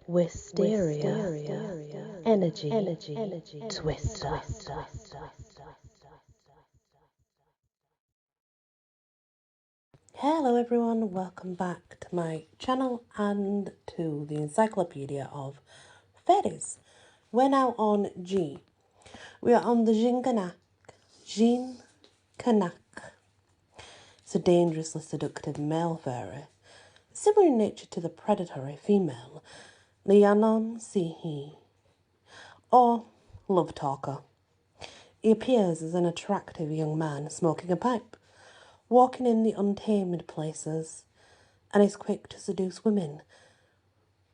Wisteria, energy, twister. Hello everyone, welcome back to my channel and to the Encyclopedia of Faeries. We're now on G. We are on the Gean Canach. Gean Canach. It's a dangerously seductive male fairy, similar in nature to the predatory female Lianon Sihi, or love talker. He appears as an attractive young man smoking a pipe, walking in the untamed places, and is quick to seduce women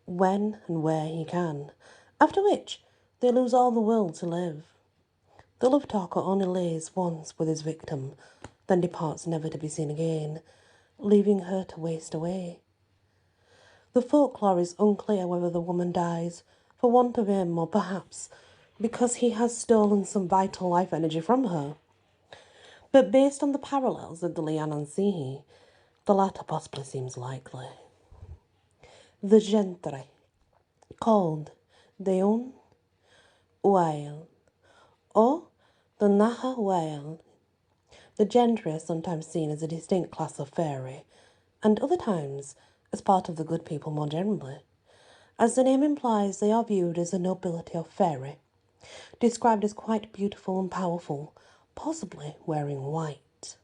when and where he can, after which they lose all the will to live. The love talker only lays once with his victim, then departs never to be seen again, leaving her to waste away. The folklore is unclear whether the woman dies for want of him or perhaps because he has stolen some vital life energy from her. But based on the parallels of the Lian and Sihi, the latter possibly seems likely. The gentry, called Deon Whale, or the Naha Whale. The gentry is sometimes seen as a distinct class of fairy, and other times as part of the good people more generally. As the name implies, they are viewed as the nobility of fairy, described as quite beautiful and powerful, possibly wearing white.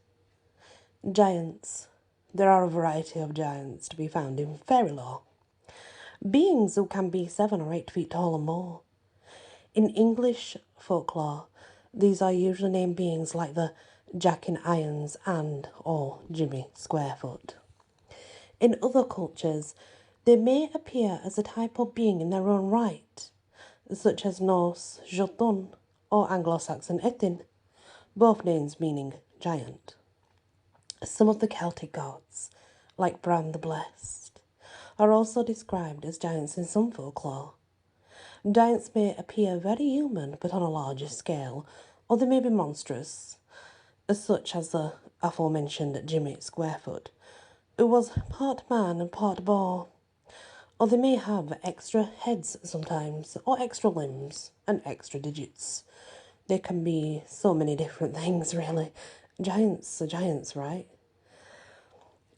Giants. There are a variety of giants to be found in fairy lore. Beings who can be 7 or 8 feet tall or more. In English folklore, these are usually named beings like the Jack in Irons and or Jimmy Squarefoot. In other cultures, they may appear as a type of being in their own right, such as Norse Jotun or Anglo-Saxon Ethin, both names meaning giant. Some of the Celtic gods, like Bran the Blessed, are also described as giants in some folklore. Giants may appear very human but on a larger scale, or they may be monstrous, such as the aforementioned Jimmy Squarefoot, who was part man and part boar. Or they may have extra heads sometimes, or extra limbs, and extra digits. They can be so many different things, really. Giants are giants, right?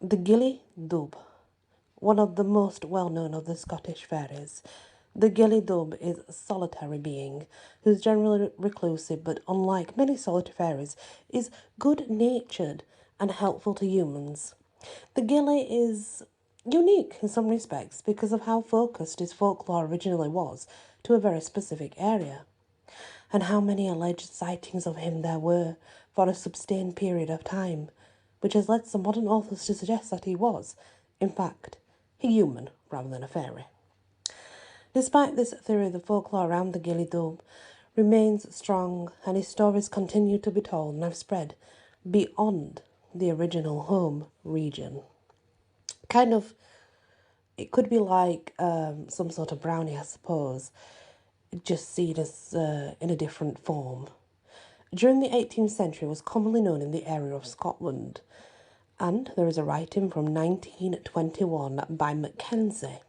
The Gilly Dub, one of the most well-known of the Scottish fairies. The Gilly Dub is a solitary being who is generally reclusive, but unlike many solitary fairies, is good-natured and helpful to humans. The Gilly is unique in some respects because of how focused his folklore originally was to a very specific area, and how many alleged sightings of him there were for a sustained period of time, which has led some modern authors to suggest that he was, in fact, a human rather than a fairy. Despite this theory, the folklore around the Gilly Dub remains strong, and his stories continue to be told and have spread beyond the original home region. It could be like some sort of brownie, I suppose, just seen as in a different form. During the 18th century, it was commonly known in the area of Scotland, and there is a writing from 1921 by Mackenzie.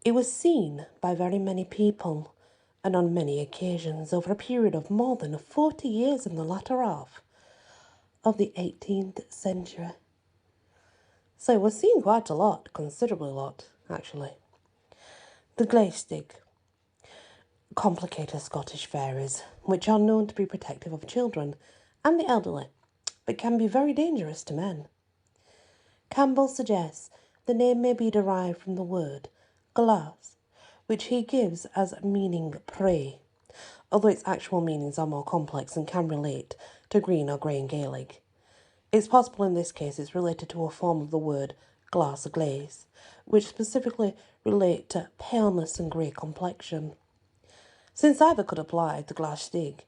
It was seen by very many people, and on many occasions over a period of more than 40 years in the latter half of the 18th century. So it was seen quite a lot, considerably a lot, actually. The Glaistig, complicated Scottish fairies, which are known to be protective of children and the elderly, but can be very dangerous to men. Campbell suggests the name may be derived from the word glass, which he gives as meaning prey, although its actual meanings are more complex and can relate to green or grey in Gaelic. It's possible in this case it's related to a form of the word glass glaze, which specifically relate to paleness and grey complexion. Since either could apply to Glaistig,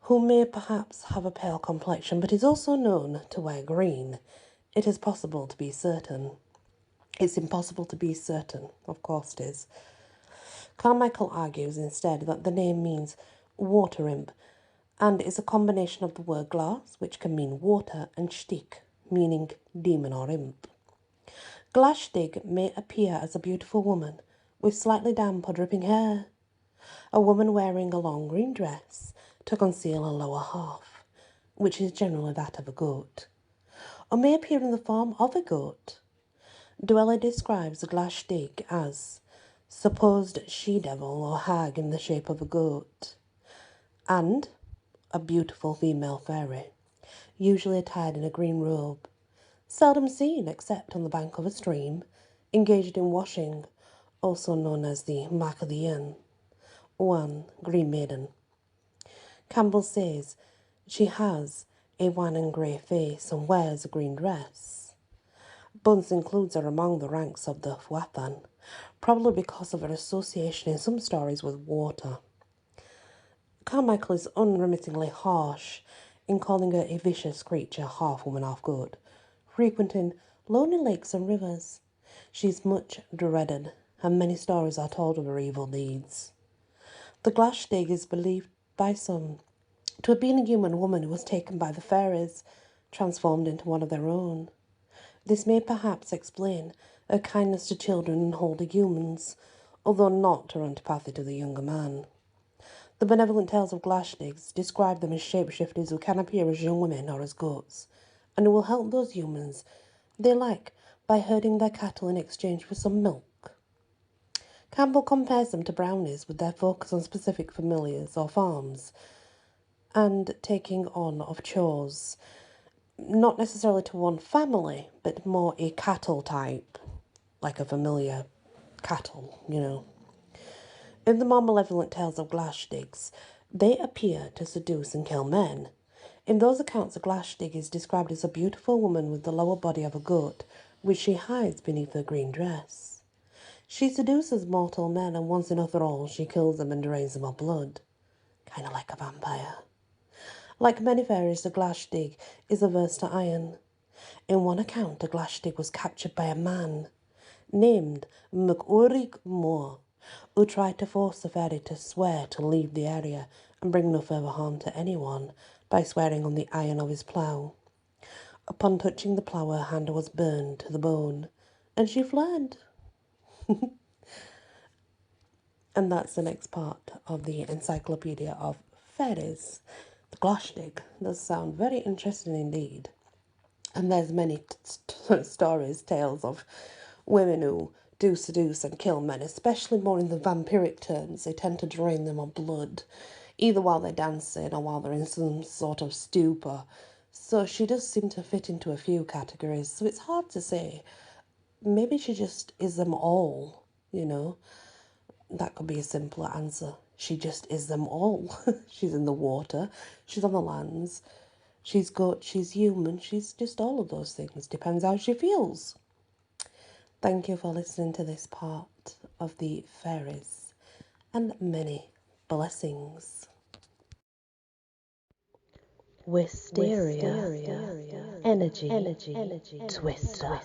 who may perhaps have a pale complexion but is also known to wear green, it is possible to be certain. It's impossible to be certain, of course it is. Carmichael argues instead that the name means water imp, and is a combination of the word glass, which can mean water, and stig, meaning demon or imp. Glaistig may appear as a beautiful woman with slightly damp or dripping hair. A woman wearing a long green dress to conceal her lower half, which is generally that of a goat, or may appear in the form of a goat. Dweller describes the Glashdig as supposed she-devil or hag in the shape of a goat, and a beautiful female fairy, usually attired in a green robe, seldom seen except on the bank of a stream, engaged in washing, also known as the Mark of the Inn, one green maiden. Campbell says she has a wan and grey face and wears a green dress. Bunce includes her among the ranks of the Fuathan, probably because of her association in some stories with water. Carmichael is unremittingly harsh in calling her a vicious creature, half woman, half goat, frequenting lonely lakes and rivers. She is much dreaded, and many stories are told of her evil deeds. The Glashdig is believed by some to have been a human woman who was taken by the fairies, transformed into one of their own. This may perhaps explain her kindness to children and older humans, although not her antipathy to the younger man. The benevolent tales of Glashdigs describe them as shapeshifters who can appear as young women or as goats, and who will help those humans they like by herding their cattle in exchange for some milk. Campbell compares them to brownies with their focus on specific familiars or farms and taking on of chores, not necessarily to one family, but more a cattle type, like a familiar cattle, In the more malevolent tales of Glashdigs, they appear to seduce and kill men. In those accounts, a Glashdig is described as a beautiful woman with the lower body of a goat, which she hides beneath her green dress. She seduces mortal men, and once in her thrall, she kills them and drains them of blood, kind of like a vampire. Like many fairies, the Glashdig is averse to iron. In one account, a Glashdig was captured by a man named McUrig Moore, who tried to force the fairy to swear to leave the area and bring no further harm to anyone by swearing on the iron of his plough. Upon touching the plough, her hand was burned to the bone, and she fled. And that's the next part of the Encyclopedia of Faeries. The Glashdig does sound very interesting indeed. And there's many stories, tales of women who do seduce and kill men, especially more in the vampiric terms. They tend to drain them of blood, either while they're dancing or while they're in some sort of stupor. So she does seem to fit into a few categories. So it's hard to say. Maybe she just is them all, That could be a simpler answer. She just is them all. She's in the water. She's on the lands. She's goat, she's human, she's just all of those things. Depends how she feels. Thank you for listening to this part of the fairies, and many blessings. Wisteria, energy, twister.